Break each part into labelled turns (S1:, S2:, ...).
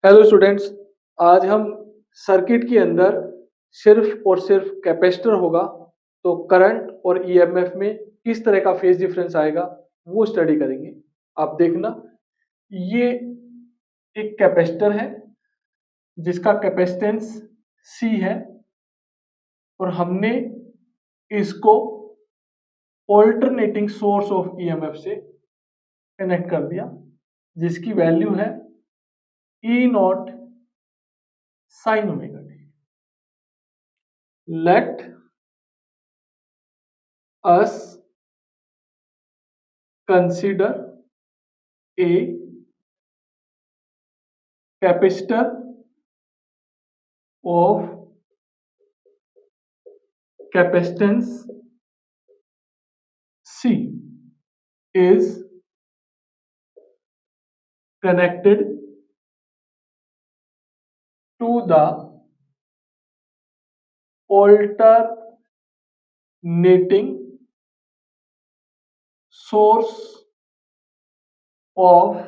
S1: Hello students, आज हम circuit के अंदर सिर्फ और सिर्फ कैपेसिटर होगा तो करंट और ईएमएफ में किस तरह का फेज डिफरेंस आएगा वो स्टडी करेंगे। आप देखना, ये एक कैपेसिटर है जिसका कैपेसिटेंस C है और हमने इसको ऑल्टरनेटिंग सोर्स ऑफ ईएमएफ से कनेक्ट कर दिया जिसकी वैल्यू है E not sine omega T. Let us consider a capacitor of capacitance C is connected to the alternating source of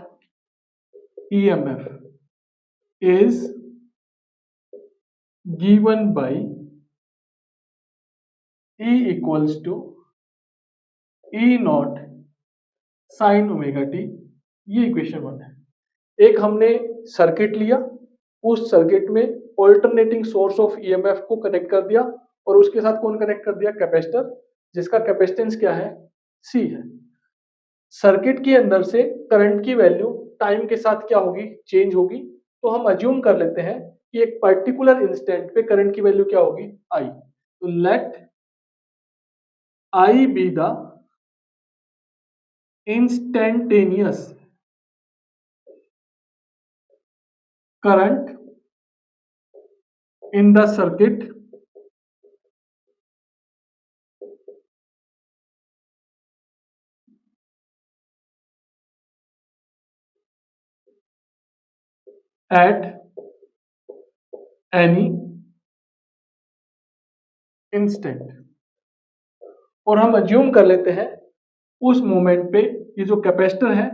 S1: EMF is given by E equals to E not sine omega T. ये equation 1 है। एक हमने circuit लिया, उस circuit में alternating source of EMF को connect कर दिया और उसके साथ कौन कनेक्ट कर दिया? कैपेसिटर, जिसका कैपेसिटेंस क्या है? C है। सर्किट के अंदर से करंट की वैल्यू टाइम के साथ क्या होगी? चेंज होगी। तो हम अज्यूम कर लेते हैं कि एक पर्टिकुलर इंस्टेंट पे करंट की वैल्यू क्या होगी? I। तो let I be the instantaneous current in the circuit at any instant। और हम अज्यूम कर लेते हैं उस मोमेंट पे ये जो कैपेसिटर है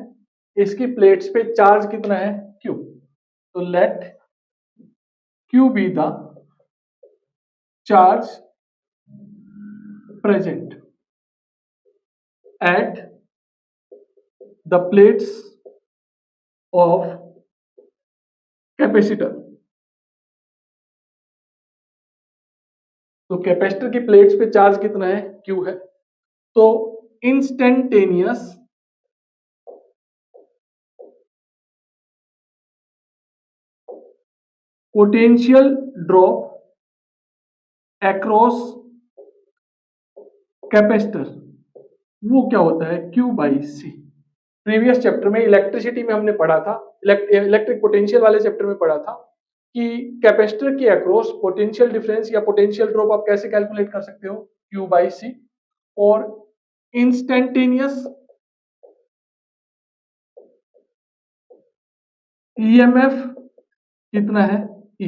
S1: इसकी प्लेट्स पे चार्ज कितना है? Q। तो let Q be the charge present at the plates of capacitor। तो कैपेसिटर की प्लेट्स पे चार्ज कितना है? Q है। तो instantaneous potential drop across capacitor वो क्या होता है? Q by C। Previous chapter में इलेक्ट्रिसिटी में हमने पढ़ा था, इलेक्ट्रिक पोटेंशियल वाले चैप्टर में पढ़ा था कि कैपेसिटर के अक्रॉस पोटेंशियल डिफरेंस या पोटेंशियल ड्रॉप आप कैसे कैलकुलेट कर सकते हो? Q by C। और इंस्टेंटेनियस ईएमएफ कितना है? E।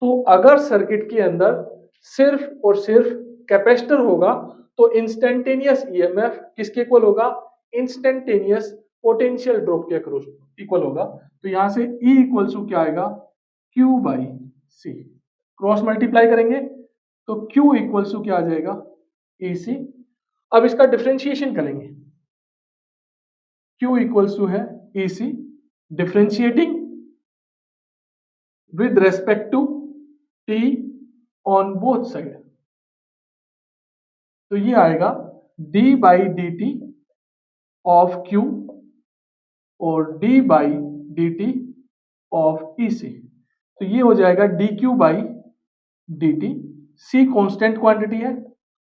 S1: तो अगर सर्किट के अंदर सिर्फ और सिर्फ कैपेसिटर होगा तो इंस्टेंटेनियस ईएमएफ किसके इक्वल होगा? इंस्टेंटेनियस पोटेंशियल ड्रॉप के अक्रॉस इक्वल होगा। तो यहां से E इक्वल्स टू क्या आएगा? Q by C। Cross multiply करेंगे तो Q इक्वल्स टू क्या आ जाएगा? EC। अब इसका डिफरेंशिएशन करेंगे। Q इक्वल्स टू है EC, differentiating with respect to T on both side। तो ये आएगा d by D t of Q और d by D t of EC। तो ये हो जाएगा dQ by D T. C constant quantity है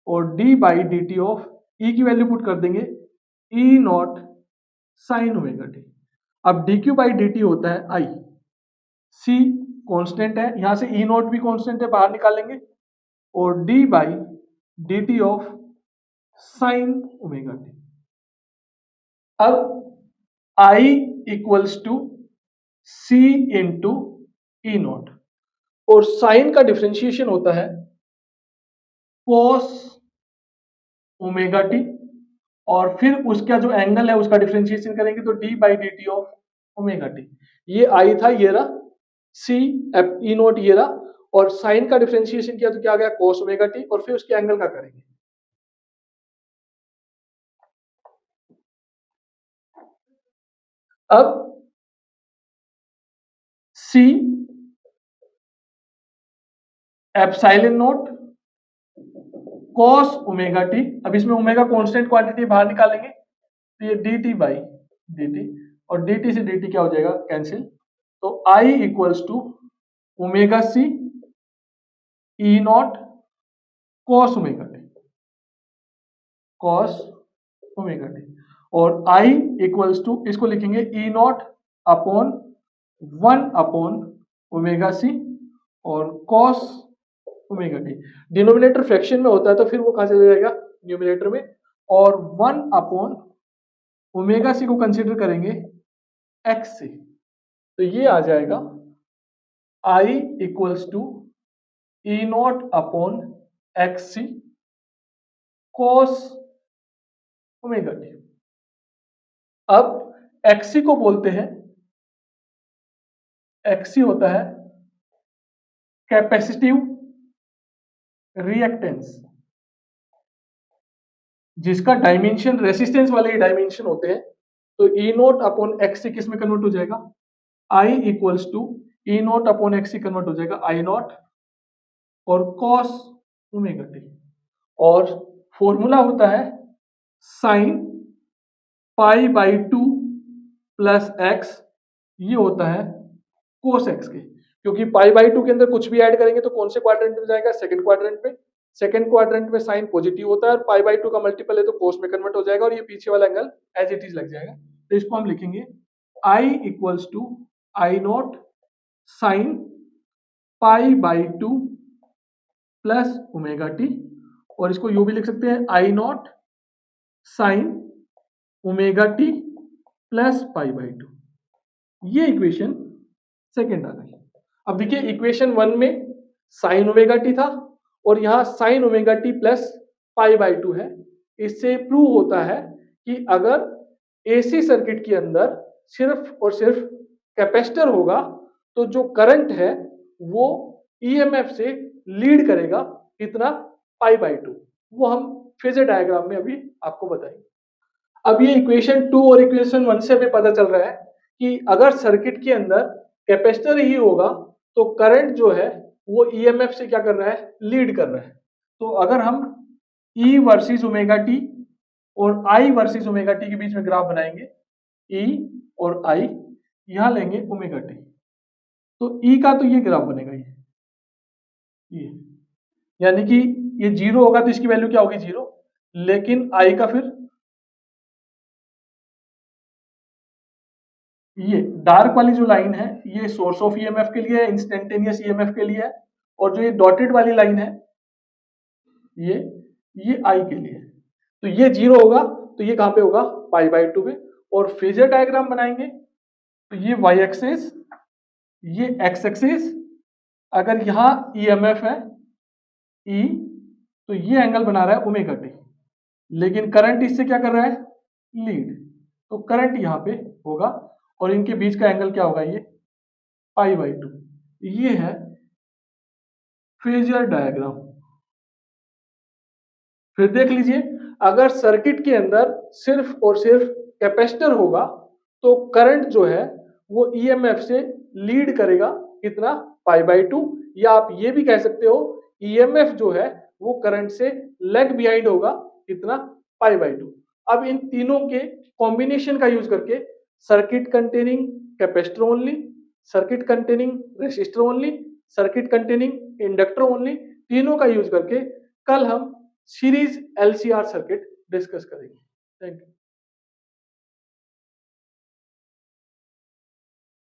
S1: और d by D t of E की वैल्यू पुट कर देंगे E not sine omega T. अब dQ बाई डी टी होता है I, C कांस्टेंट है, यहां से E नॉट भी कांस्टेंट है, बाहर निकालेंगे और d by D t of sine omega T. अब I equals to C into E naught और साइन का डिफरेंशिएशन होता है cos ओमेगा टी और फिर उसका जो एंगल है उसका डिफरेंशिएशन करेंगे तो d by D t of omega T. ये I था, ये रहा, सी एफ ई नॉट ये रहा, और साइन का डिफरेंशिएशन किया तो क्या आ गया cos ओमेगा टी, और फिर उसके एंगल का करेंगे। अब C epsilon naught cos omega T, अब इसमें ओमेगा कांस्टेंट क्वांटिटी बाहर निकालेंगे तो ये D T by D T, और डी टी से डी टी क्या हो जाएगा कैंसिल, तो I equals to omega C E naught cos omega T, cos omega T, और आई इक्वल्स टू इसको लिखेंगे E naught upon 1 upon omega C और cos omega T. Denominator fraction में होता है तो फिर वो कहां चला जाएगा न्यूमिनेटर में, और 1 अपॉन ओमेगा सी को कंसीडर करेंगे एक्स से, तो ये आ जाएगा I equals to E naught upon X C cos omega T. अब एक्सी को बोलते हैं, एक्सी होता है कैपेसिटिव रिएक्टेंस, जिसका डायमेंशन रेसिस्टेंस वाले डायमेंशन होते हैं, तो ई नोट अपॉन एक्सी किस में कन्वर्ट हो जाएगा, I equals to E naught upon XC convert हो जाएगा आई नॉट और कॉस ओमेगा टी, और फॉर्मूला होता है sine pi by 2 plus X, ये होता है कोस एक्स के, क्योंकि पाई बाई 2 के अंदर कुछ भी ऐड करेंगे तो कौन से क्वाड्रेंट में जाएगा, सेकंड क्वाड्रेंट में, सेकंड क्वाड्रेंट में साइन पॉजिटिव होता है और पाई बाई 2 का मल्टीपल है तो कोस में कन्वर्ट हो जाएगा, और ये पीछे वाला एंगल एज इट इज लग जाएगा। तो इसको हम लिखेंगे I equals to I naught sine pi by 2 plus omega T, और इसको यू भी लिख सकते हैं I naught sine omega T plus pi by 2। ये इक्वेशन सेकेंड आ गई। अब देखिए इक्वेशन 1 में साइन ओमेगा टी था और यहाँ sign omega T plus pi by 2 है। इससे प्रूव होता है कि अगर एसी सर्किट के अंदर सिर्फ और सिर्फ कैपेसिटर होगा तो जो करंट है वो ईएमएफ से लीड करेगा कितना, पाई बाई 2। वो हम फेजर डायग्राम में अभी आपको बताएंगे। अब ये इक्वेशन 2 और इक्वेशन 1 से हमें पता चल रहा है कि अगर सर्किट के अंदर कैपेसिटर ही होगा तो करंट जो है वो ईएमएफ से क्या कर रहा है, लीड कर रहा है। तो अगर हम ई वर्सेस ओमेगा टी और आई वर्सेस ओमेगा टी के बीच में ग्राफ बनाएंगे, ई और आई, यहां लेंगे ओमेगा टी, तो ई का तो ये ग्राफ बनेगा ये, यानी कि ये 0 होगा तो इसकी वैल्यू क्या होगी 0, लेकिन आई का फिर ये डार्क वाली जो लाइन है ये सोर्स ऑफ ईएमएफ के लिए है, इंस्टेंटेनियस ईएमएफ के लिए है, और जो ये डॉटेड वाली लाइन है ये आई के लिए है। तो ये 0 होगा तो ये कहां पे होगा, पाई बाई 2 पे। और फेजर डायग्राम बनाएंगे तो ये वाई एक्सिस, ये एक्स एक्सिस, अगर यहां ईएमएफ है ई तो ये एंगल बना रहा है ओमेगा टी, लेकिन करंट इससे क्या कर रहा है, लीड, तो करंट यहां पे होगा और इनके बीच का एंगल क्या होगा, ये पाई बाई 2। ये है फेजर डायग्राम। फिर देख लीजिए, अगर सर्किट के अंदर सिर्फ और सिर्फ कैपेसिटर होगा तो करंट जो है वो ईएमएफ से लीड करेगा कितना, पाई बाई 2, या आप ये भी कह सकते हो ईएमएफ जो है वो करंट से लेग बिहाइंड होगा कितना, पाई बाई 2। अब इन तीनों के कॉम्बिनेशन का यूज करके circuit containing capacitor only, circuit containing resistor only, circuit containing inductor only, तीनों का यूज करके कल हम सीरीज एलसीआर सर्किट डिस्कस करेंगे। Thank you.